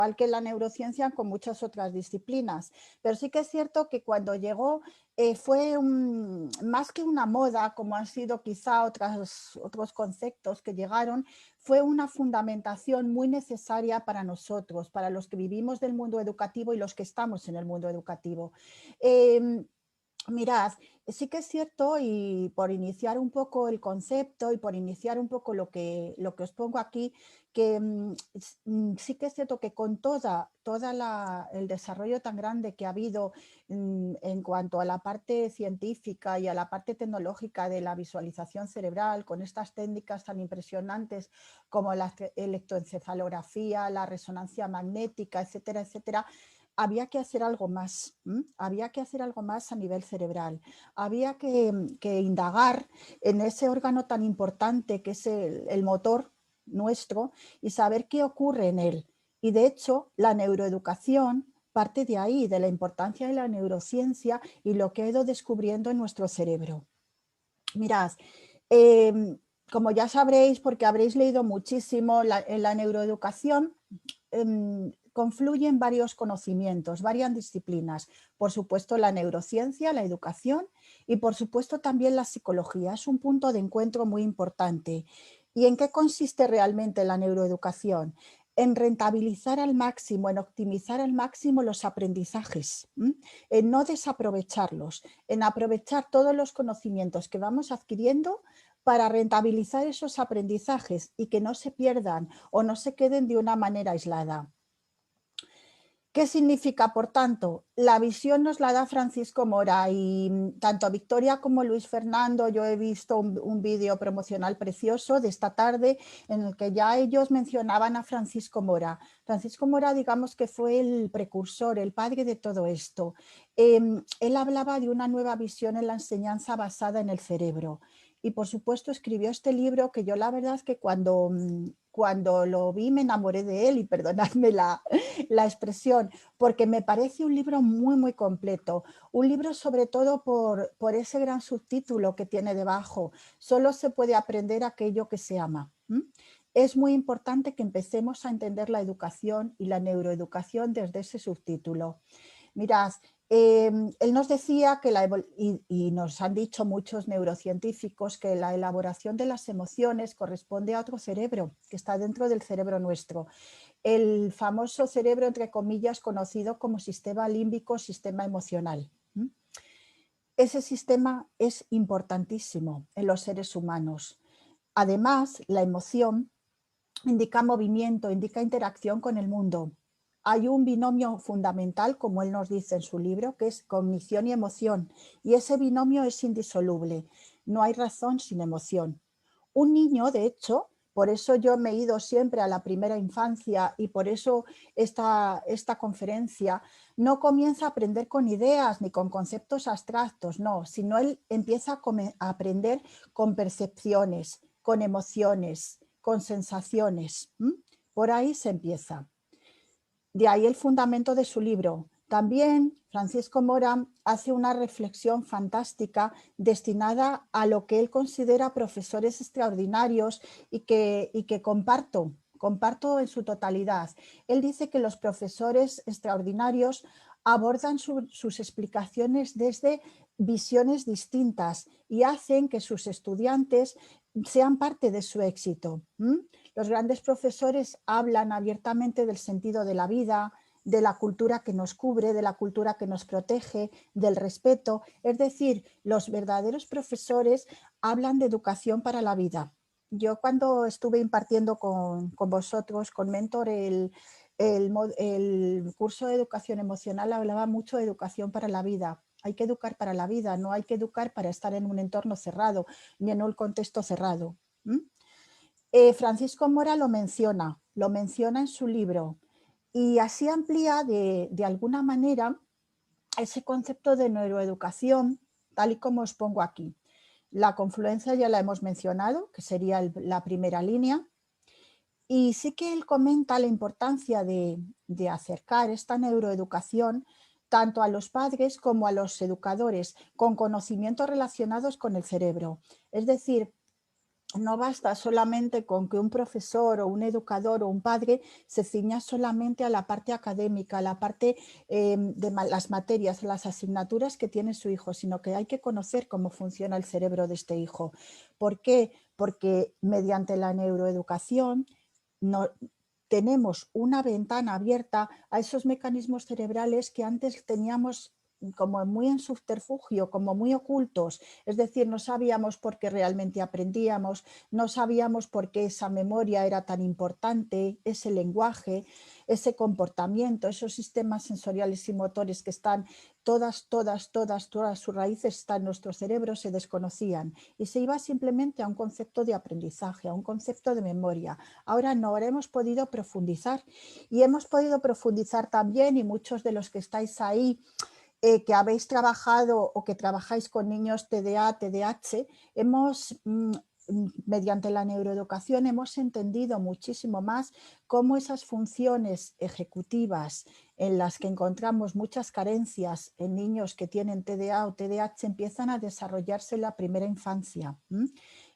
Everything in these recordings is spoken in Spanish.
igual que la neurociencia con muchas otras disciplinas. Pero sí que es cierto que cuando llegó fue más que una moda, como han sido quizá otros conceptos que llegaron, fue una fundamentación muy necesaria para nosotros, para los que vivimos del mundo educativo y los que estamos en el mundo educativo. Mirad, sí que es cierto, y por iniciar un poco el concepto y por iniciar un poco lo que os pongo aquí, que sí que es cierto que con el desarrollo tan grande que ha habido en cuanto a la parte científica y a la parte tecnológica de la visualización cerebral, con estas técnicas tan impresionantes como la electroencefalografía, la resonancia magnética, etcétera, etcétera, había que hacer algo más, había que hacer algo más a nivel cerebral, había que indagar en ese órgano tan importante que es el motor nuestro y saber qué ocurre en él. Y de hecho, la neuroeducación parte de ahí, de la importancia de la neurociencia y lo que ha ido descubriendo en nuestro cerebro. Mirad, como ya sabréis, porque habréis leído muchísimo, en la neuroeducación confluyen varios conocimientos, varias disciplinas. Por supuesto, la neurociencia, la educación y por supuesto también la psicología. Es un punto de encuentro muy importante. ¿Y en qué consiste realmente la neuroeducación? En rentabilizar al máximo, en optimizar al máximo los aprendizajes, en no desaprovecharlos, en aprovechar todos los conocimientos que vamos adquiriendo para rentabilizar esos aprendizajes y que no se pierdan o no se queden de una manera aislada. ¿Qué significa, por tanto? La visión nos la da Francisco Mora y tanto Victoria como Luis Fernando, yo he visto un vídeo promocional precioso de esta tarde en el que ya ellos mencionaban a Francisco Mora. Francisco Mora, digamos que fue el precursor, el padre de todo esto. Él hablaba de una nueva visión en la enseñanza basada en el cerebro. Y por supuesto escribió este libro que yo la verdad es que cuando lo vi me enamoré de él y perdonadme la expresión, porque me parece un libro muy, muy completo. Un libro sobre todo por ese gran subtítulo que tiene debajo. Solo se puede aprender aquello que se ama. Es muy importante que empecemos a entender la educación y la neuroeducación desde ese subtítulo. Mirad, él nos decía que y nos han dicho muchos neurocientíficos que la elaboración de las emociones corresponde a otro cerebro que está dentro del cerebro nuestro. El famoso cerebro, entre comillas, conocido como sistema límbico, sistema emocional. Ese sistema es importantísimo en los seres humanos. Además, la emoción indica movimiento, indica interacción con el mundo. Hay un binomio fundamental, como él nos dice en su libro, que es cognición y emoción, y ese binomio es indisoluble. No hay razón sin emoción. Un niño, de hecho, por eso yo me he ido siempre a la primera infancia y por eso esta conferencia no comienza a aprender con ideas ni con conceptos abstractos, no, sino él empieza a aprender con percepciones, con emociones, con sensaciones. Por ahí se empieza. De ahí el fundamento de su libro. También Francisco Mora hace una reflexión fantástica destinada a lo que él considera profesores extraordinarios y que comparto en su totalidad. Él dice que los profesores extraordinarios abordan sus explicaciones desde visiones distintas y hacen que sus estudiantes sean parte de su éxito. Los grandes profesores hablan abiertamente del sentido de la vida, de la cultura que nos cubre, de la cultura que nos protege, del respeto. Es decir, los verdaderos profesores hablan de educación para la vida. Yo cuando estuve impartiendo con vosotros, con Mentor, el curso de educación emocional, hablaba mucho de educación para la vida. Hay que educar para la vida, no hay que educar para estar en un entorno cerrado ni en un contexto cerrado. Francisco Mora lo menciona en su libro y así amplía de alguna manera ese concepto de neuroeducación, tal y como os pongo aquí. La confluencia ya la hemos mencionado, que sería la primera línea, y sí que él comenta la importancia de acercar esta neuroeducación tanto a los padres como a los educadores con conocimientos relacionados con el cerebro. Es decir, no basta solamente con que un profesor o un educador o un padre se ciña solamente a la parte académica, a la parte de las materias, las asignaturas que tiene su hijo, sino que hay que conocer cómo funciona el cerebro de este hijo. ¿Por qué? Porque mediante la neuroeducación no, tenemos una ventana abierta a esos mecanismos cerebrales que antes teníamos como muy en subterfugio, como muy ocultos, es decir, no sabíamos por qué realmente aprendíamos, no sabíamos por qué esa memoria era tan importante, ese lenguaje, ese comportamiento, esos sistemas sensoriales y motores que están todas sus raíces están en nuestro cerebro, se desconocían y se iba simplemente a un concepto de aprendizaje, a un concepto de memoria. Ahora no, ahora hemos podido profundizar y hemos podido profundizar también, y muchos de los que estáis ahí que habéis trabajado o que trabajáis con niños TDA, TDAH, hemos, mediante la neuroeducación, hemos entendido muchísimo más cómo esas funciones ejecutivas en las que encontramos muchas carencias en niños que tienen TDA o TDAH empiezan a desarrollarse en la primera infancia.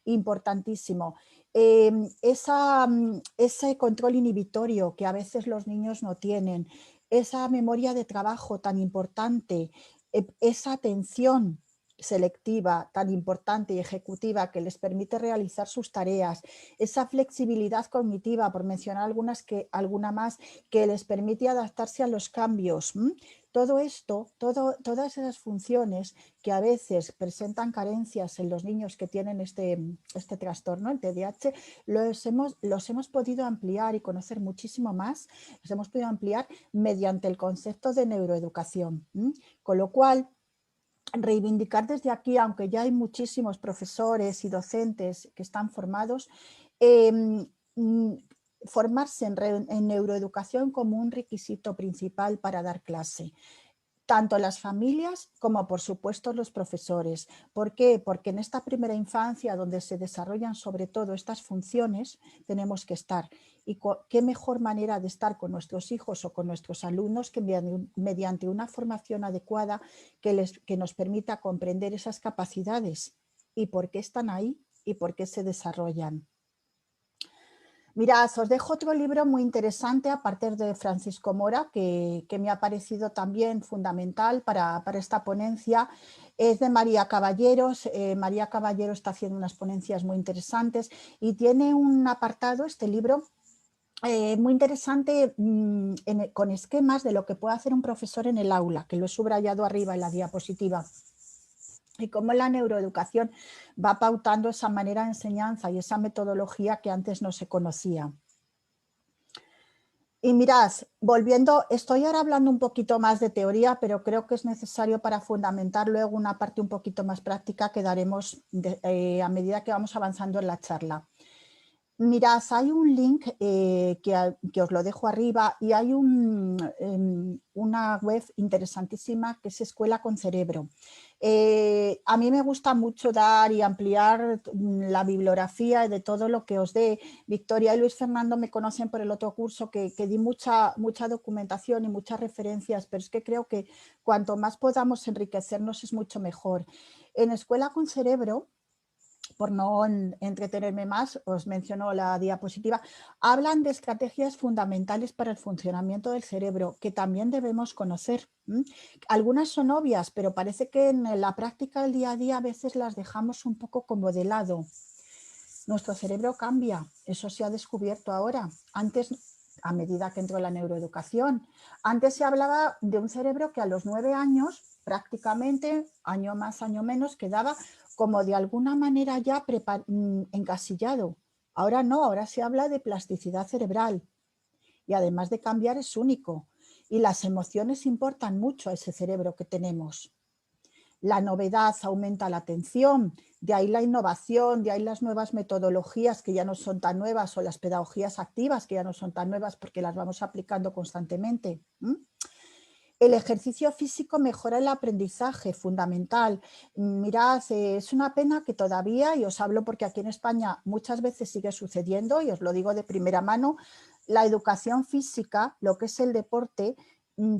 Importantísimo. Ese control inhibitorio que a veces los niños no tienen, esa memoria de trabajo tan importante, esa atención selectiva tan importante y ejecutiva que les permite realizar sus tareas, esa flexibilidad cognitiva, por mencionar alguna más, que les permite adaptarse a los cambios. Todo esto, todas esas funciones que a veces presentan carencias en los niños que tienen este trastorno, el TDAH, los hemos podido ampliar y conocer muchísimo más, los hemos podido ampliar mediante el concepto de neuroeducación. Con lo cual, reivindicar desde aquí, aunque ya hay muchísimos profesores y docentes que están formados, formarse en neuroeducación como un requisito principal para dar clase. Tanto las familias como, por supuesto, los profesores. ¿Por qué? Porque en esta primera infancia, donde se desarrollan sobre todo estas funciones, tenemos que estar. ¿Y qué mejor manera de estar con nuestros hijos o con nuestros alumnos que mediante una formación adecuada que nos permita comprender esas capacidades y por qué están ahí y por qué se desarrollan? Mirad, os dejo otro libro muy interesante a partir de Francisco Mora, que me ha parecido también fundamental para esta ponencia. Es de María Caballeros. María Caballero está haciendo unas ponencias muy interesantes y tiene un apartado, este libro, muy interesante con esquemas de lo que puede hacer un profesor en el aula, que lo he subrayado arriba en la diapositiva. Y cómo la neuroeducación va pautando esa manera de enseñanza y esa metodología que antes no se conocía. Y mirad, volviendo, estoy ahora hablando un poquito más de teoría, pero creo que es necesario para fundamentar luego una parte un poquito más práctica que daremos a medida que vamos avanzando en la charla. Mirad, hay un link que os lo dejo arriba y hay una web interesantísima que es Escuela con Cerebro. A mí me gusta mucho dar y ampliar la bibliografía de todo lo que os dé. Victoria y Luis Fernando me conocen por el otro curso que di mucha documentación y muchas referencias, pero es que creo que cuanto más podamos enriquecernos es mucho mejor. En Escuela con Cerebro, por no entretenerme más, os menciono la diapositiva, hablan de estrategias fundamentales para el funcionamiento del cerebro que también debemos conocer. Algunas son obvias, pero parece que en la práctica del día a día a veces las dejamos un poco como de lado. Nuestro cerebro cambia, eso se ha descubierto ahora. Antes, a medida que entró la neuroeducación, antes se hablaba de un cerebro que a los 9 años, prácticamente, año más, año menos, quedaba como de alguna manera ya encasillado. Ahora no, ahora se habla de plasticidad cerebral y además de cambiar es único. Y las emociones importan mucho a ese cerebro que tenemos. La novedad aumenta la atención, de ahí la innovación, de ahí las nuevas metodologías que ya no son tan nuevas o las pedagogías activas que ya no son tan nuevas porque las vamos aplicando constantemente. El ejercicio físico mejora el aprendizaje, fundamental. Mirad, es una pena que todavía, y os hablo porque aquí en España muchas veces sigue sucediendo, y os lo digo de primera mano, la educación física, lo que es el deporte,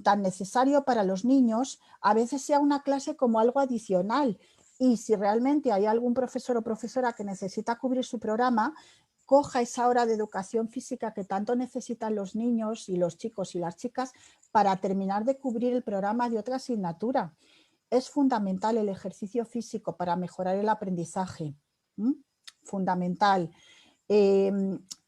tan necesario para los niños, a veces sea una clase como algo adicional. y si realmente hay algún profesor o profesora que necesita cubrir su programa, coja esa hora de educación física que tanto necesitan los niños y los chicos y las chicas para terminar de cubrir el programa de otra asignatura. Es fundamental el ejercicio físico para mejorar el aprendizaje. Fundamental.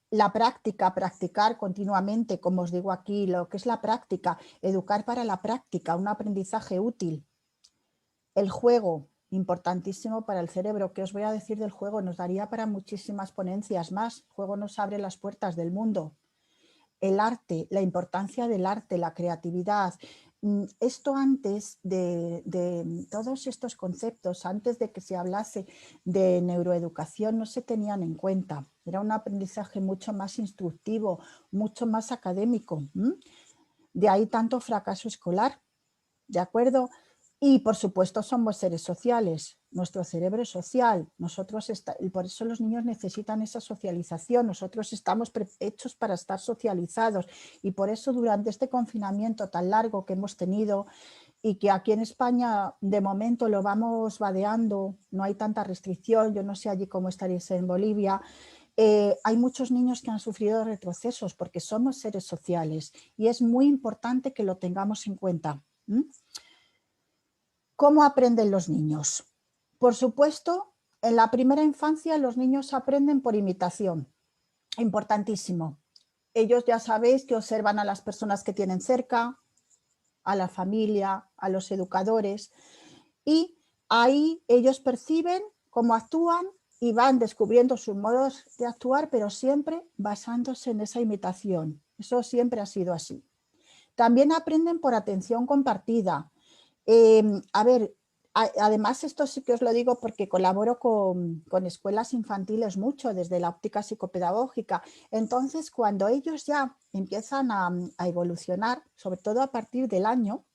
La práctica, practicar continuamente, como os digo aquí, lo que es la práctica, educar para la práctica, un aprendizaje útil. El juego, importantísimo para el cerebro. ¿Qué os voy a decir del juego? Nos daría para muchísimas ponencias más. El juego nos abre las puertas del mundo. El arte, la importancia del arte, la creatividad. Esto antes de todos estos conceptos, antes de que se hablase de neuroeducación, no se tenían en cuenta. Era un aprendizaje mucho más instructivo, mucho más académico. De ahí tanto fracaso escolar, ¿de acuerdo? Y por supuesto somos seres sociales, nuestro cerebro es social, por eso los niños necesitan esa socialización, nosotros estamos hechos para estar socializados y por eso durante este confinamiento tan largo que hemos tenido y que aquí en España de momento lo vamos vadeando, no hay tanta restricción, yo no sé allí cómo estaréis en Bolivia, hay muchos niños que han sufrido retrocesos porque somos seres sociales y es muy importante que lo tengamos en cuenta. ¿Cómo aprenden los niños? Por supuesto, en la primera infancia los niños aprenden por imitación. Importantísimo. Ellos ya sabéis que observan a las personas que tienen cerca, a la familia, a los educadores, y ahí ellos perciben cómo actúan y van descubriendo sus modos de actuar, pero siempre basándose en esa imitación. Eso siempre ha sido así. También aprenden por atención compartida. A ver, además esto sí que os lo digo porque colaboro con escuelas infantiles mucho desde la óptica psicopedagógica. Entonces, cuando ellos ya empiezan a evolucionar, sobre todo a partir del año,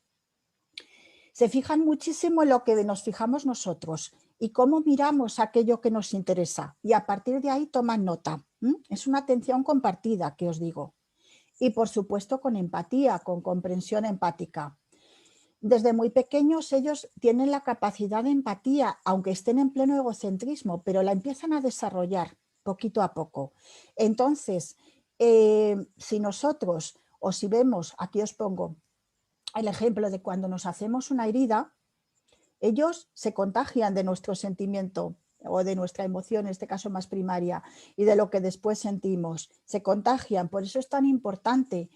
se fijan muchísimo en lo que nos fijamos nosotros y cómo miramos aquello que nos interesa. Y a partir de ahí toman nota. Es una atención compartida, que os digo. Y por supuesto con empatía, con comprensión empática. Desde muy pequeños ellos tienen la capacidad de empatía, aunque estén en pleno egocentrismo, pero la empiezan a desarrollar poquito a poco. Entonces, si nosotros, o si vemos, aquí os pongo el ejemplo de cuando nos hacemos una herida, ellos se contagian de nuestro sentimiento o de nuestra emoción, en este caso más primaria, y de lo que después sentimos. Se contagian, por eso es tan importante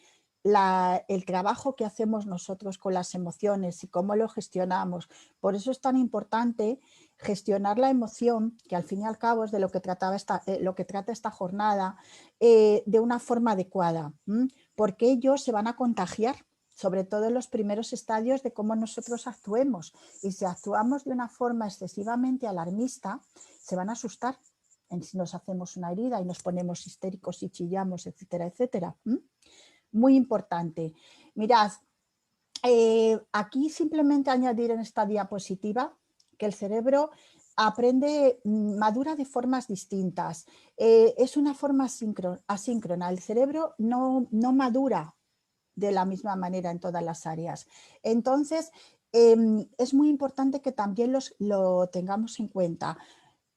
el trabajo que hacemos nosotros con las emociones y cómo lo gestionamos. Por eso es tan importante gestionar la emoción, que al fin y al cabo es de lo que, lo que trata esta jornada, de una forma adecuada, porque ellos se van a contagiar, sobre todo en los primeros estadios de cómo nosotros actuemos. Y si actuamos de una forma excesivamente alarmista, se van a asustar si nos hacemos una herida y nos ponemos histéricos y chillamos, etcétera, etcétera. Muy importante. Mirad, aquí simplemente añadir en esta diapositiva que el cerebro aprende, madura de formas distintas. Es una forma asíncrona. El cerebro no madura de la misma manera en todas las áreas. Entonces, es muy importante que también lo tengamos en cuenta.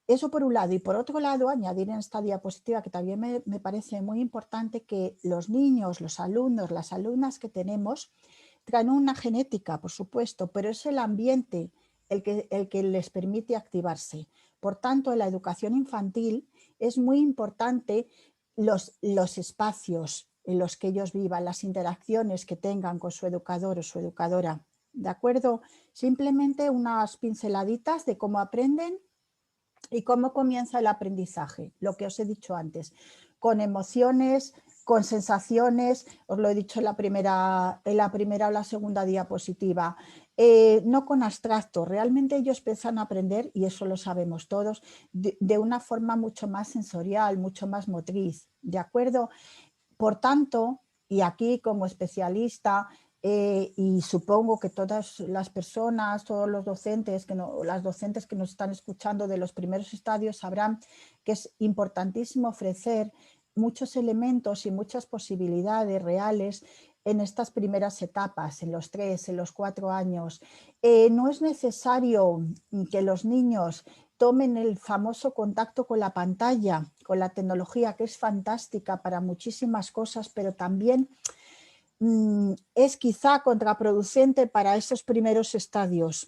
Eso por un lado. Y por otro lado, añadir en esta diapositiva, que también me parece muy importante, que los niños, los alumnos, las alumnas que tenemos, traen una genética, por supuesto, pero es el ambiente el que les permite activarse. Por tanto, en la educación infantil es muy importante los espacios en los que ellos vivan, las interacciones que tengan con su educador o su educadora. ¿De acuerdo? Simplemente unas pinceladitas de cómo aprenden y cómo comienza el aprendizaje, lo que os he dicho antes, con emociones, con sensaciones, os lo he dicho en la primera o la segunda diapositiva, no con abstracto, realmente ellos empiezan a aprender, y eso lo sabemos todos, de una forma mucho más sensorial, mucho más motriz, ¿de acuerdo? Por tanto, y aquí como especialista, y supongo que todas las personas, todos los docentes, las docentes que nos están escuchando de los primeros estadios sabrán que es importantísimo ofrecer muchos elementos y muchas posibilidades reales en estas primeras etapas, en los 3, en los 4 años. No es necesario que los niños tomen el famoso contacto con la pantalla, con la tecnología, que es fantástica para muchísimas cosas, pero también es quizá contraproducente para esos primeros estadios.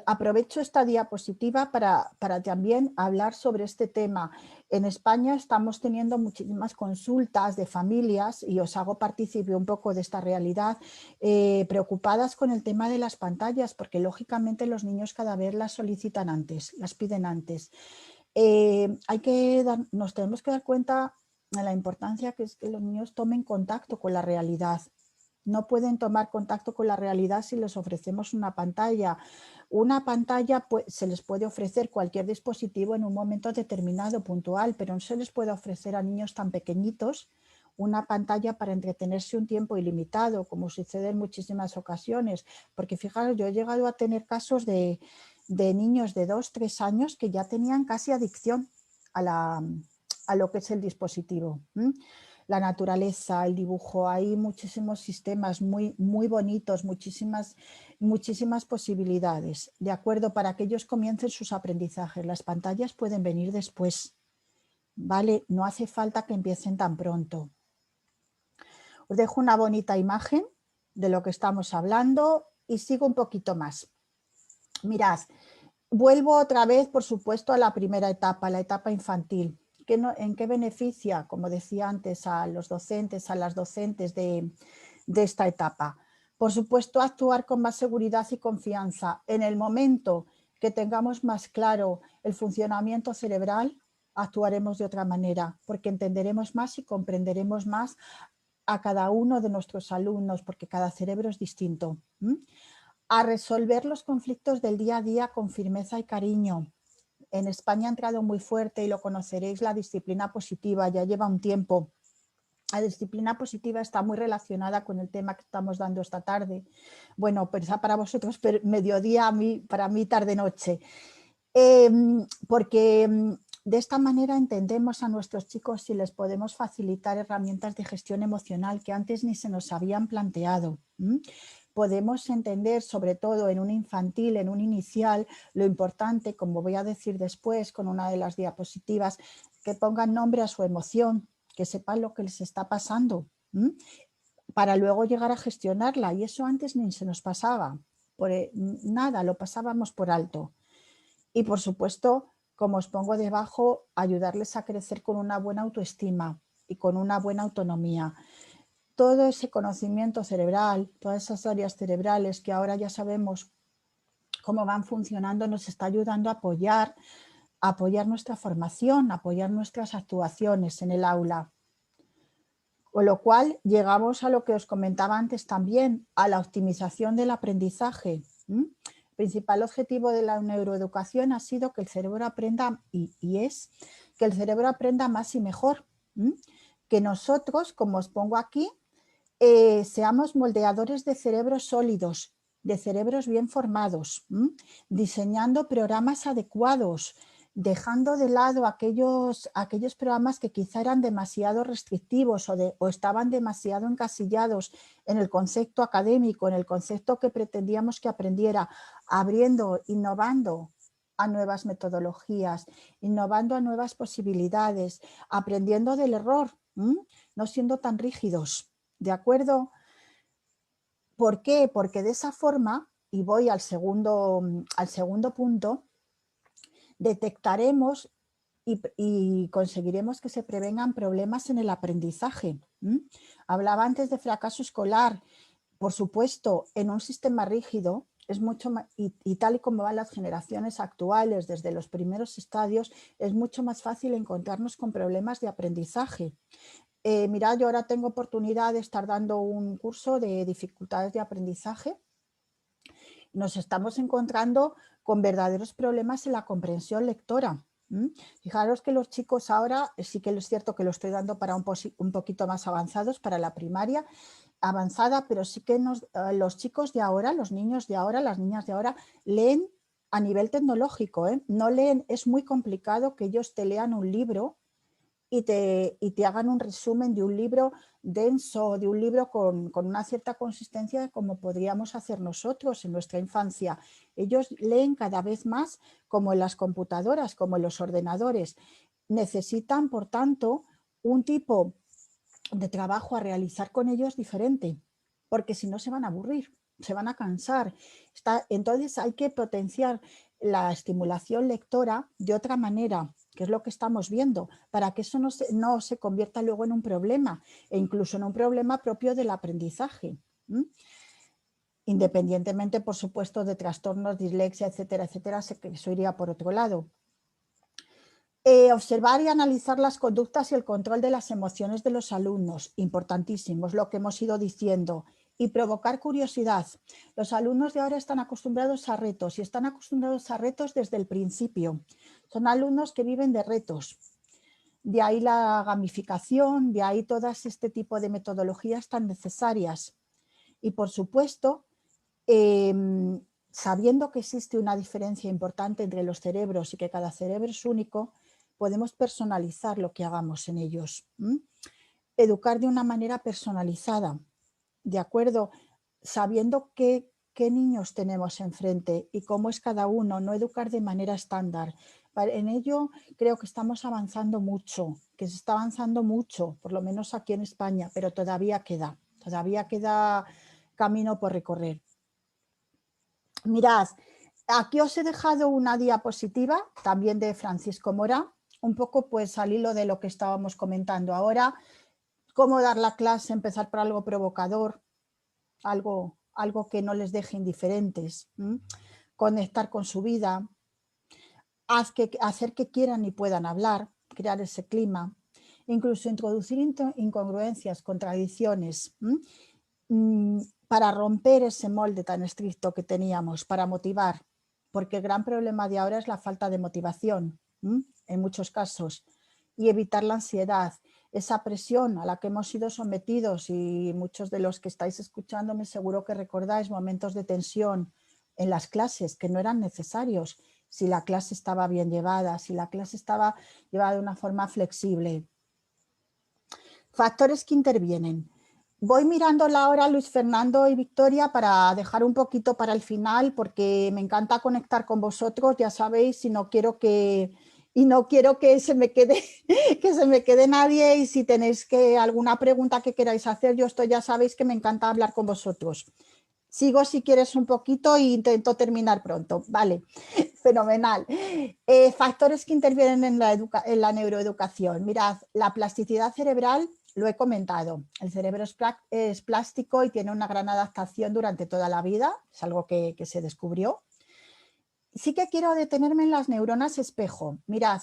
Aprovecho esta diapositiva para también hablar sobre este tema. En España estamos teniendo muchísimas consultas de familias y os hago partícipe un poco de esta realidad, preocupadas con el tema de las pantallas, porque lógicamente los niños cada vez las solicitan antes, las piden antes. Nos tenemos que dar cuenta de la importancia que es que los niños tomen contacto con la realidad. No pueden tomar contacto con la realidad si les ofrecemos una pantalla. Una pantalla se les puede ofrecer cualquier dispositivo en un momento determinado, puntual, pero no se les puede ofrecer a niños tan pequeñitos una pantalla para entretenerse un tiempo ilimitado, como sucede en muchísimas ocasiones. Porque fijaros, yo he llegado a tener casos de niños de 2, 3 años que ya tenían casi adicción a lo que es el dispositivo. La naturaleza, el dibujo, hay muchísimos sistemas muy, muy bonitos, muchísimas posibilidades, ¿de acuerdo? Para que ellos comiencen sus aprendizajes. Las pantallas pueden venir después, ¿vale? No hace falta que empiecen tan pronto. Os dejo una bonita imagen de lo que estamos hablando y sigo un poquito más. Mirad, vuelvo otra vez, por supuesto, a la primera etapa, la etapa infantil. ¿En qué beneficia, como decía antes, a los docentes, a las docentes de esta etapa? Por supuesto, actuar con más seguridad y confianza. En el momento que tengamos más claro el funcionamiento cerebral, actuaremos de otra manera, porque entenderemos más y comprenderemos más a cada uno de nuestros alumnos, porque cada cerebro es distinto. A resolver los conflictos del día a día con firmeza y cariño. En España ha entrado muy fuerte, y lo conoceréis, la disciplina positiva, ya lleva un tiempo. La disciplina positiva está muy relacionada con el tema que estamos dando esta tarde. Bueno, pues para vosotros mediodía, para mí tarde-noche. Porque de esta manera entendemos a nuestros chicos y les podemos facilitar herramientas de gestión emocional que antes ni se nos habían planteado. Podemos entender, sobre todo en un infantil, en un inicial, lo importante, como voy a decir después con una de las diapositivas, que pongan nombre a su emoción, que sepan lo que les está pasando, para luego llegar a gestionarla. Y eso antes ni se nos pasaba. Nada, lo pasábamos por alto. Y por supuesto, como os pongo debajo, ayudarles a crecer con una buena autoestima y con una buena autonomía. Todo ese conocimiento cerebral, todas esas áreas cerebrales que ahora ya sabemos cómo van funcionando, nos está ayudando a apoyar nuestra formación, a apoyar nuestras actuaciones en el aula. Con lo cual llegamos a lo que os comentaba antes también, a la optimización del aprendizaje. El principal objetivo de la neuroeducación ha sido que el cerebro aprenda, y es que el cerebro aprenda más y mejor. Que nosotros, como os pongo aquí, seamos moldeadores de cerebros sólidos, de cerebros bien formados, diseñando programas adecuados, dejando de lado aquellos programas que quizá eran demasiado restrictivos o estaban demasiado encasillados en el concepto académico, en el concepto que pretendíamos que aprendiera, abriendo, innovando a nuevas metodologías, innovando a nuevas posibilidades, aprendiendo del error, no siendo tan rígidos. ¿De acuerdo? ¿Por qué? Porque de esa forma, y voy al segundo punto, detectaremos y conseguiremos que se prevengan problemas en el aprendizaje. Hablaba antes de fracaso escolar. Por supuesto, en un sistema rígido es mucho más, y tal y como van las generaciones actuales desde los primeros estadios, es mucho más fácil encontrarnos con problemas de aprendizaje. Mirad, yo ahora tengo oportunidad de estar dando un curso de dificultades de aprendizaje. Nos estamos encontrando con verdaderos problemas en la comprensión lectora. Fijaros que los chicos ahora, sí que es cierto que lo estoy dando para un poquito más avanzados, para la primaria avanzada, pero sí que los chicos de ahora, los niños de ahora, las niñas de ahora, leen a nivel tecnológico. No leen, es muy complicado que ellos te lean un libro y te hagan un resumen de un libro denso, de un libro con una cierta consistencia como podríamos hacer nosotros en nuestra infancia. Ellos leen cada vez más como en las computadoras, como en los ordenadores. Necesitan, por tanto, un tipo de trabajo a realizar con ellos diferente, porque si no se van a aburrir, se van a cansar. Entonces hay que potenciar la estimulación lectora de otra manera, que es lo que estamos viendo, para que eso no se convierta luego en un problema, e incluso en un problema propio del aprendizaje. Independientemente, por supuesto, de trastornos, dislexia, etcétera, etcétera, eso iría por otro lado. Observar y analizar las conductas y el control de las emociones de los alumnos, importantísimo, es lo que hemos ido diciendo, y provocar curiosidad. Los alumnos de ahora están acostumbrados a retos y están acostumbrados a retos desde el principio. Son alumnos que viven de retos. De ahí la gamificación, de ahí todas este tipo de metodologías tan necesarias. Y por supuesto, sabiendo que existe una diferencia importante entre los cerebros y que cada cerebro es único, podemos personalizar lo que hagamos en ellos. Educar de una manera personalizada, ¿de acuerdo? Sabiendo qué niños tenemos enfrente y cómo es cada uno, no educar de manera estándar. En ello creo que estamos avanzando mucho, que se está avanzando mucho, por lo menos aquí en España, pero todavía queda camino por recorrer. Mirad, aquí os he dejado una diapositiva también de Francisco Mora, un poco pues al hilo de lo que estábamos comentando ahora, cómo dar la clase, empezar por algo provocador, algo que no les deje indiferentes, conectar con su vida, hacer que quieran y puedan hablar, crear ese clima, incluso introducir incongruencias, contradicciones, para romper ese molde tan estricto que teníamos, para motivar, porque el gran problema de ahora es la falta de motivación, en muchos casos, y evitar la ansiedad, esa presión a la que hemos sido sometidos, y muchos de los que estáis escuchándome seguro que recordáis momentos de tensión en las clases que no eran necesarios, si la clase estaba bien llevada, si la clase estaba llevada de una forma flexible. Factores que intervienen. Voy mirando la hora, Luis Fernando y Victoria, para dejar un poquito para el final, porque me encanta conectar con vosotros, ya sabéis, y no quiero que se me quede nadie, y si tenéis alguna pregunta que queráis hacer, ya sabéis que me encanta hablar con vosotros. Sigo si quieres un poquito e intento terminar pronto. Vale, fenomenal. Factores que intervienen en la neuroeducación. Mirad, la plasticidad cerebral, lo he comentado. El cerebro es plástico y tiene una gran adaptación durante toda la vida. Es algo que se descubrió. Sí que quiero detenerme en las neuronas espejo. Mirad,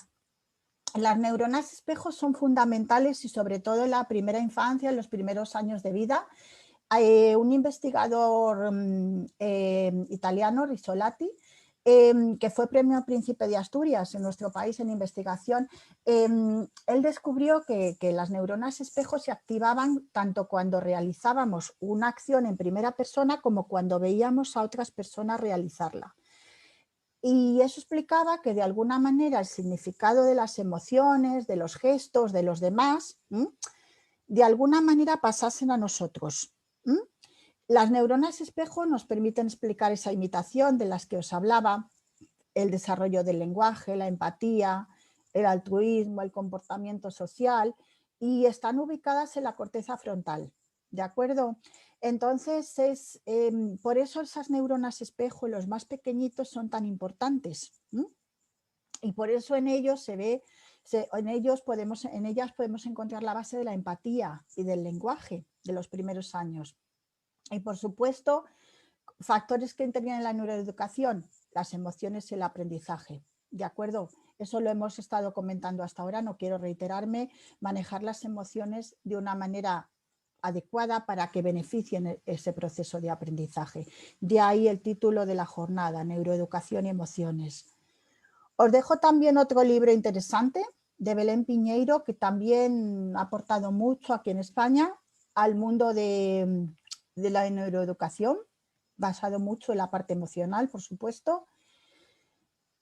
las neuronas espejo son fundamentales y sobre todo en la primera infancia, en los primeros años de vida. Un investigador italiano, Rizzolatti, que fue premio Príncipe de Asturias en nuestro país en investigación, él descubrió que las neuronas espejo se activaban tanto cuando realizábamos una acción en primera persona como cuando veíamos a otras personas realizarla. Y eso explicaba que de alguna manera el significado de las emociones, de los gestos, de los demás, de alguna manera pasasen a nosotros. Las neuronas espejo nos permiten explicar esa imitación de las que os hablaba, el desarrollo del lenguaje, la empatía, el altruismo, el comportamiento social, y están ubicadas en la corteza frontal, ¿de acuerdo? Entonces, por eso esas neuronas espejo, los más pequeñitos, son tan importantes. Y por eso en ellos en ellas podemos encontrar la base de la empatía y del lenguaje de los primeros años. Y por supuesto, factores que intervienen en la neuroeducación, las emociones y el aprendizaje. ¿De acuerdo? Eso lo hemos estado comentando hasta ahora, no quiero reiterarme. Manejar las emociones de una manera adecuada para que beneficien ese proceso de aprendizaje. De ahí el título de la jornada, Neuroeducación y Emociones. Os dejo también otro libro interesante de Belén Piñeiro, que también ha aportado mucho aquí en España al mundo de la neuroeducación, basado mucho en la parte emocional, por supuesto.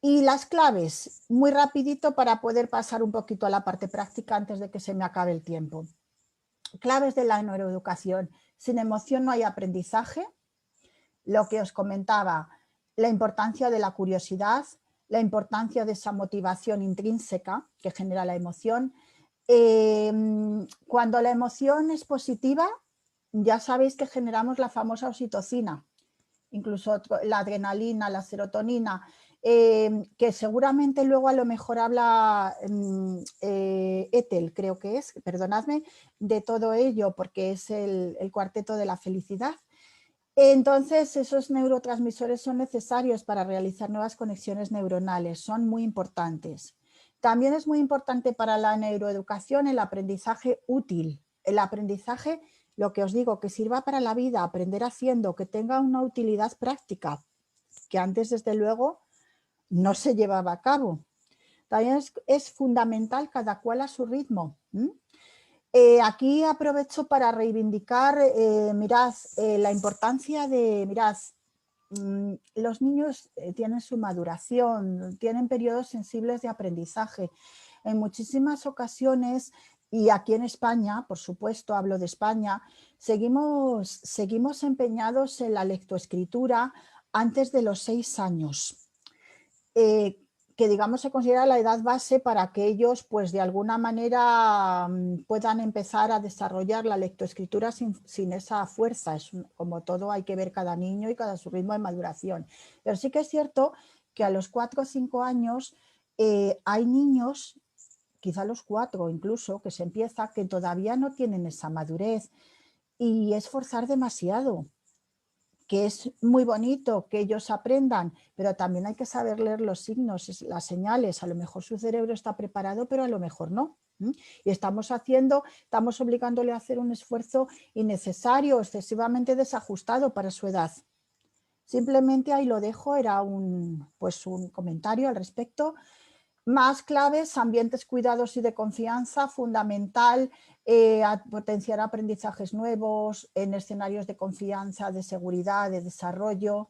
Y las claves, muy rapidito para poder pasar un poquito a la parte práctica antes de que se me acabe el tiempo. Claves de la neuroeducación. Sin emoción no hay aprendizaje. Lo que os comentaba, la importancia de la curiosidad, la importancia de esa motivación intrínseca que genera la emoción. Cuando la emoción es positiva, ya sabéis que generamos la famosa oxitocina, incluso la adrenalina, la serotonina, que seguramente luego a lo mejor habla Ethel, creo que es, perdonadme, de todo ello, porque es el cuarteto de la felicidad. Entonces, esos neurotransmisores son necesarios para realizar nuevas conexiones neuronales, son muy importantes. También es muy importante para la neuroeducación el aprendizaje útil, el aprendizaje, lo que os digo, que sirva para la vida, aprender haciendo, que tenga una utilidad práctica, que antes, desde luego, no se llevaba a cabo. También es fundamental cada cual a su ritmo. Aquí aprovecho para reivindicar, mirad, la importancia de, mirad, los niños tienen su maduración, tienen periodos sensibles de aprendizaje. En muchísimas ocasiones, y aquí en España, por supuesto, hablo de España, seguimos empeñados en la lectoescritura antes de los 6 años. Que digamos se considera la edad base para que ellos pues de alguna manera puedan empezar a desarrollar la lectoescritura sin esa fuerza. Como todo, hay que ver cada niño y cada su ritmo de maduración. Pero sí que es cierto que a los 4 o 5 años hay niños, quizá a los 4 incluso, que se empieza, que todavía no tienen esa madurez y es forzar demasiado, que es muy bonito que ellos aprendan, pero también hay que saber leer los signos, las señales. A lo mejor su cerebro está preparado, pero a lo mejor no. Y estamos obligándole a hacer un esfuerzo innecesario, excesivamente desajustado para su edad. Simplemente ahí lo dejo, era un comentario al respecto. Más claves, ambientes cuidados y de confianza, fundamental, potenciar aprendizajes nuevos en escenarios de confianza, de seguridad, de desarrollo.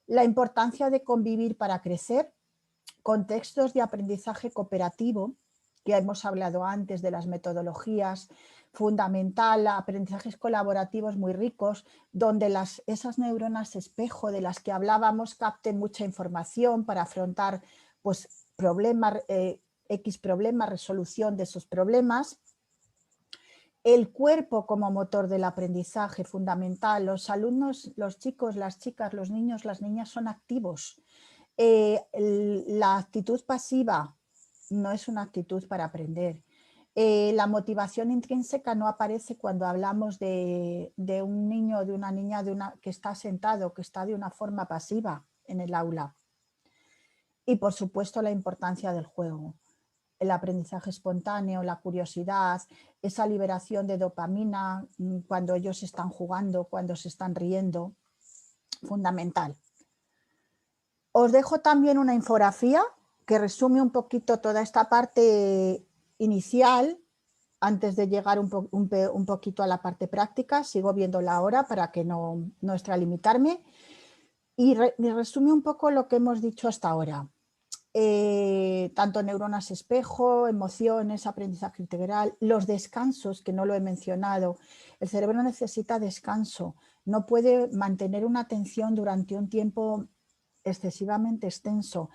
La importancia de convivir para crecer, contextos de aprendizaje cooperativo, que hemos hablado antes de las metodologías, fundamental, aprendizajes colaborativos muy ricos, donde esas neuronas espejo de las que hablábamos capten mucha información para afrontar pues, problemas, X problemas, resolución de esos problemas. El cuerpo como motor del aprendizaje, fundamental. Los alumnos, los chicos, las chicas, los niños, las niñas son activos. La actitud pasiva no es una actitud para aprender. La motivación intrínseca no aparece cuando hablamos de un niño o de una niña que está sentado, que está de una forma pasiva en el aula. Y por supuesto la importancia del juego, el aprendizaje espontáneo, la curiosidad, esa liberación de dopamina cuando ellos están jugando, cuando se están riendo, fundamental. Os dejo también una infografía que resume un poquito toda esta parte inicial antes de llegar un poquito a la parte práctica. Sigo viéndola ahora para que no extralimitarme. Y resume un poco lo que hemos dicho hasta ahora. Tanto neuronas espejo, emociones, aprendizaje integral, los descansos, que no lo he mencionado. El cerebro necesita descanso, no puede mantener una atención durante un tiempo excesivamente extenso.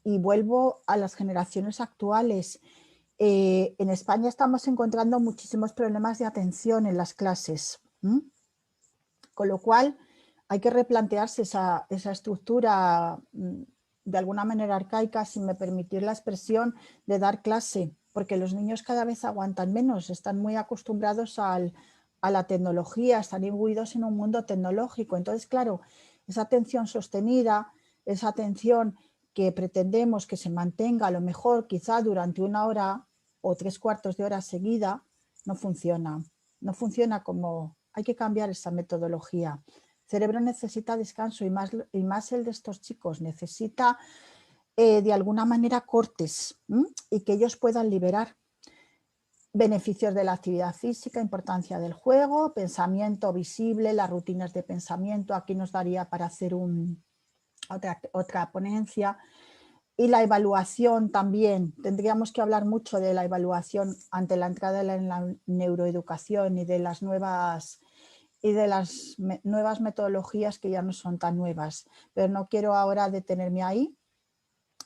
Y vuelvo a las generaciones actuales. En España estamos encontrando muchísimos problemas de atención en las clases, con lo cual hay que replantearse esa estructura de alguna manera arcaica, sin me permitir la expresión, de dar clase, porque los niños cada vez aguantan menos, están muy acostumbrados a la tecnología, están imbuidos en un mundo tecnológico. Entonces, claro, esa atención sostenida, esa atención que pretendemos que se mantenga a lo mejor quizá durante 1 hora o 3/4 de hora seguida, no funciona. No funciona como... Hay que cambiar esa metodología. El cerebro necesita descanso y más el de estos chicos. Necesita de alguna manera cortes y que ellos puedan liberar. Beneficios de la actividad física, importancia del juego, pensamiento visible, las rutinas de pensamiento. Aquí nos daría para hacer otra ponencia. Y la evaluación también, tendríamos que hablar mucho de la evaluación ante la entrada en la neuroeducación y de las nuevas metodologías que ya no son tan nuevas, pero no quiero ahora detenerme ahí,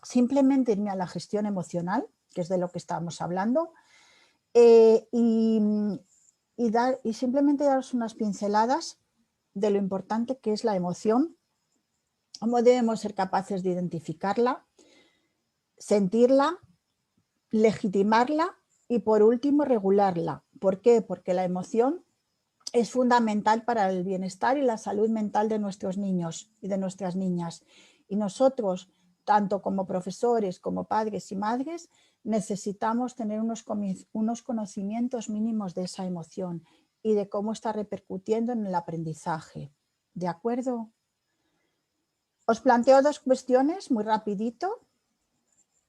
simplemente irme a la gestión emocional, que es de lo que estábamos hablando, y simplemente daros unas pinceladas de lo importante que es la emoción, cómo debemos ser capaces de identificarla, sentirla, legitimarla y por último regularla. ¿Por qué? Porque la emoción es fundamental para el bienestar y la salud mental de nuestros niños y de nuestras niñas. Y nosotros, tanto como profesores, como padres y madres, necesitamos tener unos conocimientos mínimos de esa emoción y de cómo está repercutiendo en el aprendizaje. ¿De acuerdo? Os planteo dos cuestiones muy rapidito.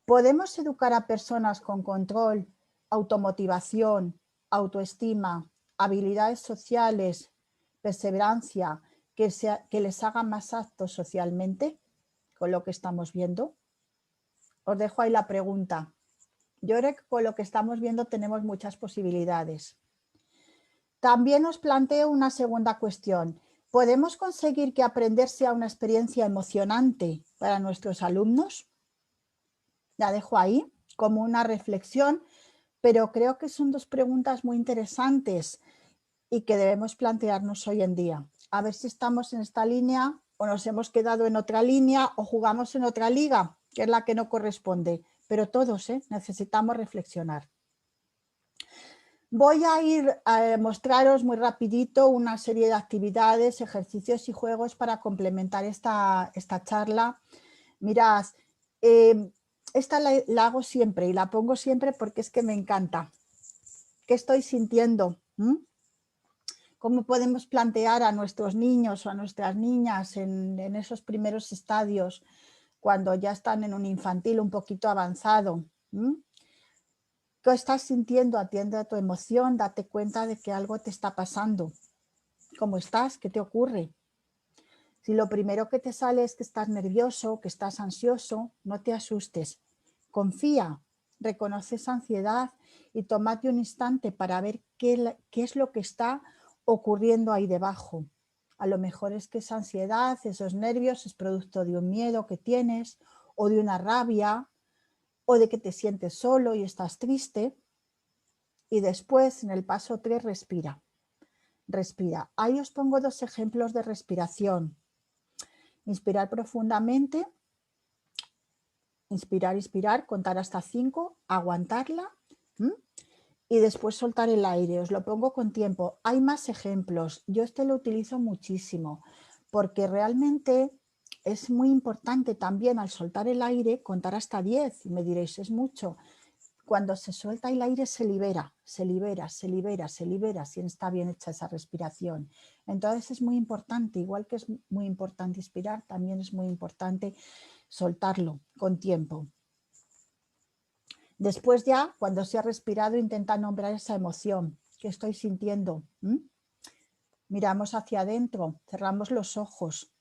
¿Podemos educar a personas con control, automotivación, autoestima, habilidades sociales, perseverancia, que les hagan más aptos socialmente con lo que estamos viendo? Os dejo ahí la pregunta. Yo creo que con lo que estamos viendo tenemos muchas posibilidades. También os planteo una segunda cuestión. ¿Podemos conseguir que aprender sea una experiencia emocionante para nuestros alumnos? La dejo ahí como una reflexión, pero creo que son dos preguntas muy interesantes y que debemos plantearnos hoy en día. A ver si estamos en esta línea o nos hemos quedado en otra línea o jugamos en otra liga, que es la que no corresponde. Pero todos necesitamos reflexionar. Voy a ir a mostraros muy rapidito una serie de actividades, ejercicios y juegos para complementar esta charla. Mirad, esta la hago siempre y la pongo siempre porque es que me encanta. ¿Qué estoy sintiendo? ¿Cómo podemos plantear a nuestros niños o a nuestras niñas en esos primeros estadios cuando ya están en un infantil un poquito avanzado? ¿Qué estás sintiendo? Atiende a tu emoción, date cuenta de que algo te está pasando. ¿Cómo estás? ¿Qué te ocurre? Si lo primero que te sale es que estás nervioso, que estás ansioso, no te asustes. Confía, reconoce esa ansiedad y tómate un instante para ver qué es lo que está ocurriendo ahí debajo. A lo mejor es que esa ansiedad, esos nervios, es producto de un miedo que tienes o de una rabia o de que te sientes solo y estás triste. Y después, en el paso 3, respira. Respira. Ahí os pongo dos ejemplos de respiración. Inspirar profundamente, inspirar, inspirar, contar hasta 5, aguantarla y después soltar el aire. Os lo pongo con tiempo. Hay más ejemplos. Yo este lo utilizo muchísimo porque realmente es muy importante también al soltar el aire contar hasta 10. Y me diréis, es mucho. Cuando se suelta el aire se libera, se libera, se libera, se libera, si está bien hecha esa respiración. Entonces es muy importante, igual que es muy importante inspirar, también es muy importante soltarlo con tiempo. Después ya, cuando se ha respirado, intenta nombrar esa emoción que estoy sintiendo. Miramos hacia adentro, cerramos los ojos.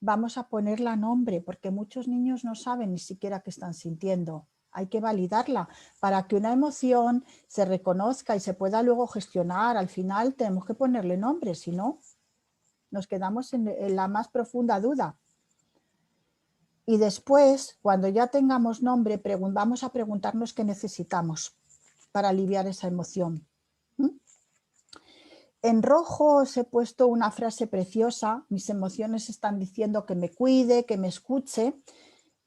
Vamos a ponerla nombre, porque muchos niños no saben ni siquiera qué están sintiendo. Hay que validarla para que una emoción se reconozca y se pueda luego gestionar. Al final tenemos que ponerle nombre, si no, nos quedamos en la más profunda duda. Y después, cuando ya tengamos nombre, vamos a preguntarnos qué necesitamos para aliviar esa emoción. En rojo os he puesto una frase preciosa. Mis emociones están diciendo que me cuide, que me escuche,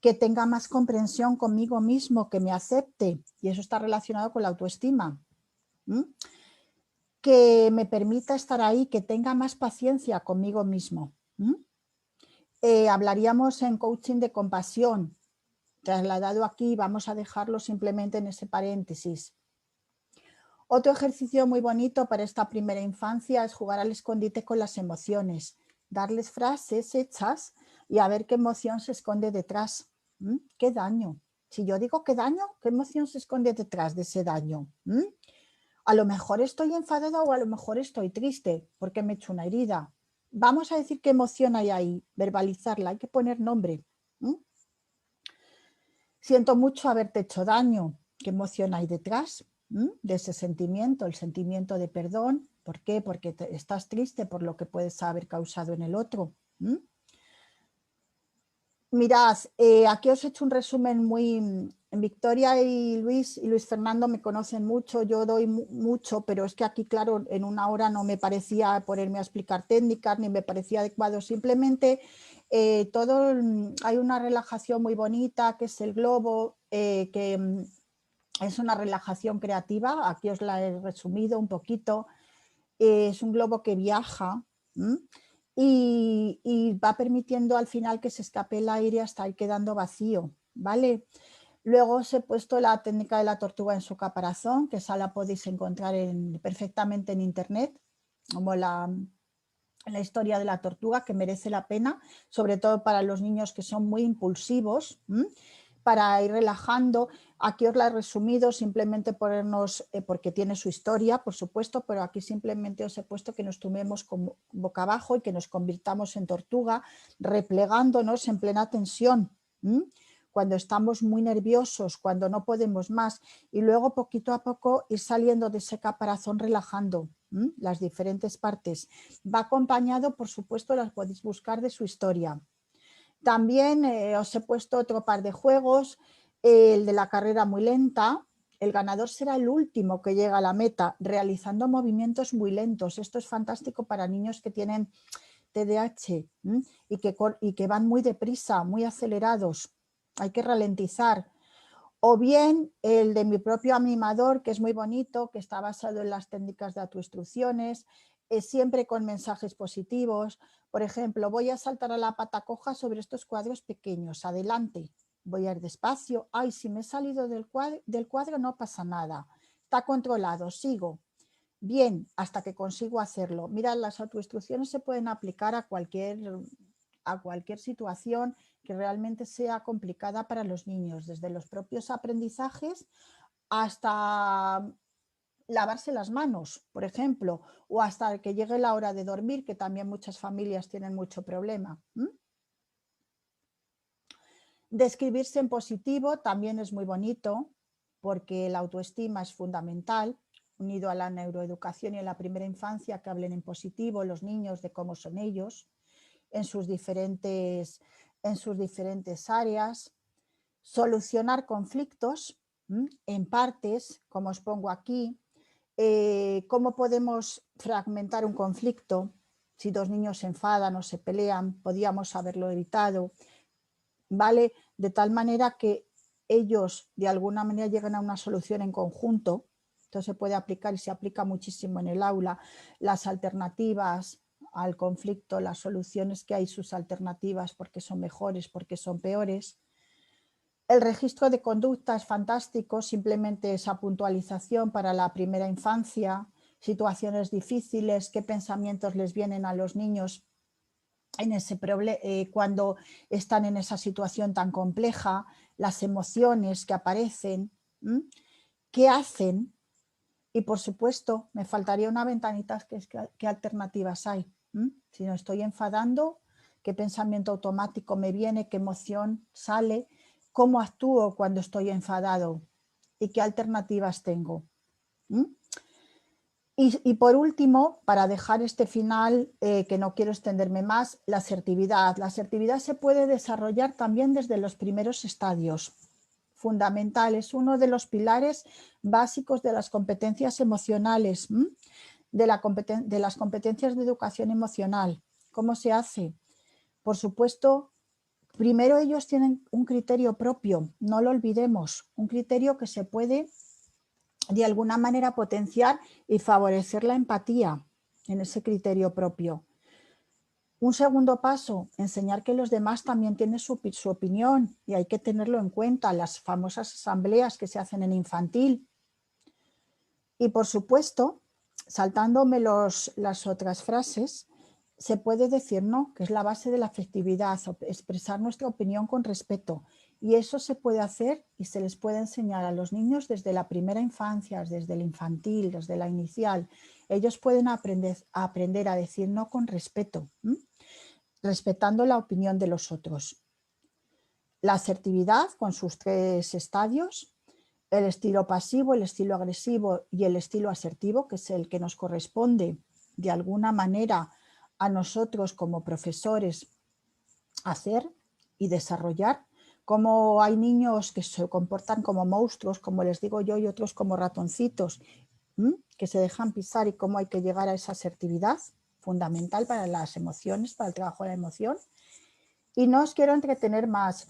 que tenga más comprensión conmigo mismo, que me acepte. Y eso está relacionado con la autoestima. Que me permita estar ahí, que tenga más paciencia conmigo mismo. Hablaríamos en coaching de compasión. Trasladado aquí, vamos a dejarlo simplemente en ese paréntesis. Otro ejercicio muy bonito para esta primera infancia es jugar al escondite con las emociones, darles frases hechas y a ver qué emoción se esconde detrás. ¿Qué daño? Si yo digo qué daño, ¿qué emoción se esconde detrás de ese daño? A lo mejor estoy enfadada o a lo mejor estoy triste porque me he hecho una herida. Vamos a decir qué emoción hay ahí, verbalizarla, hay que poner nombre. Siento mucho haberte hecho daño. ¿Qué emoción hay detrás de ese sentimiento? El sentimiento de perdón. ¿Por qué? Porque estás triste por lo que puedes haber causado en el otro. Mirad, aquí os he hecho un resumen muy... Victoria y Luis Fernando me conocen mucho, yo doy mucho, pero es que aquí, claro, en una hora no me parecía ponerme a explicar técnicas, ni me parecía adecuado. Simplemente hay una relajación muy bonita, que es el globo, que es una relajación creativa. Aquí os la he resumido un poquito. Es un globo que viaja y va permitiendo al final que se escape el aire hasta ir quedando vacío, ¿vale? Luego os he puesto la técnica de la tortuga en su caparazón, que esa la podéis encontrar perfectamente en internet, como la historia de la tortuga, que merece la pena, sobre todo para los niños que son muy impulsivos, para ir relajando. Aquí os la he resumido, simplemente ponernos, porque tiene su historia, por supuesto, pero aquí simplemente os he puesto que nos tumbemos boca abajo y que nos convirtamos en tortuga, replegándonos en plena tensión, cuando estamos muy nerviosos, cuando no podemos más, y luego poquito a poco ir saliendo de ese caparazón relajando las diferentes partes. Va acompañado, por supuesto, las podéis buscar de su historia. También os he puesto otro par de juegos, el de la carrera muy lenta. El ganador será el último que llega a la meta, realizando movimientos muy lentos. Esto es fantástico para niños que tienen TDAH y que van muy deprisa, muy acelerados. Hay que ralentizar. O bien el de mi propio animador, que es muy bonito, que está basado en las técnicas de autoinstrucciones, siempre con mensajes positivos. Por ejemplo, voy a saltar a la pata coja sobre estos cuadros pequeños. Adelante, voy a ir despacio. Ay, si me he salido del cuadro no pasa nada. Está controlado, sigo. Bien, hasta que consigo hacerlo. Mira, las autoinstrucciones se pueden aplicar a cualquier situación que realmente sea complicada para los niños, desde los propios aprendizajes hasta lavarse las manos, por ejemplo, o hasta que llegue la hora de dormir, que también muchas familias tienen mucho problema. Describirse en positivo también es muy bonito, porque la autoestima es fundamental, unido a la neuroeducación y en la primera infancia, que hablen en positivo los niños de cómo son ellos en sus diferentes áreas. Solucionar conflictos en partes, como os pongo aquí. ¿Cómo podemos fragmentar un conflicto? Si dos niños se enfadan o se pelean, podíamos haberlo evitado, ¿vale? De tal manera que ellos de alguna manera lleguen a una solución en conjunto. Entonces se puede aplicar y se aplica muchísimo en el aula. Las alternativas al conflicto, las soluciones que hay, sus alternativas, porque son mejores, porque son peores. El registro de conducta es fantástico, simplemente esa puntualización para la primera infancia, situaciones difíciles, qué pensamientos les vienen a los niños cuando están en esa situación tan compleja, las emociones que aparecen, qué hacen, y por supuesto me faltaría una ventanita que es qué alternativas hay. Si no estoy enfadando, qué pensamiento automático me viene, qué emoción sale, cómo actúo cuando estoy enfadado y qué alternativas tengo. Y por último, para dejar este final, que no quiero extenderme más, la asertividad. La asertividad se puede desarrollar también desde los primeros estadios. Fundamental, es uno de los pilares básicos de las competencias emocionales, de las competencias de educación emocional. ¿Cómo se hace? Por supuesto, primero ellos tienen un criterio propio, no lo olvidemos, un criterio que se puede de alguna manera potenciar y favorecer la empatía en ese criterio propio. Un segundo paso, enseñar que los demás también tienen su opinión y hay que tenerlo en cuenta, las famosas asambleas que se hacen en infantil. Y por supuesto, saltándome las otras frases, se puede decir no, que es la base de la afectividad, expresar nuestra opinión con respeto. Y eso se puede hacer y se les puede enseñar a los niños desde la primera infancia, desde el infantil, desde la inicial. Ellos pueden aprender a decir no con respeto, respetando la opinión de los otros. la asertividad con sus 3 estadios, el estilo pasivo, el estilo agresivo y el estilo asertivo, que es el que nos corresponde de alguna manera a nosotros como profesores hacer y desarrollar. Como hay niños que se comportan como monstruos, como les digo yo, y otros como ratoncitos, que se dejan pisar, y cómo hay que llegar a esa asertividad fundamental para las emociones, para el trabajo de la emoción. Y no os quiero entretener más.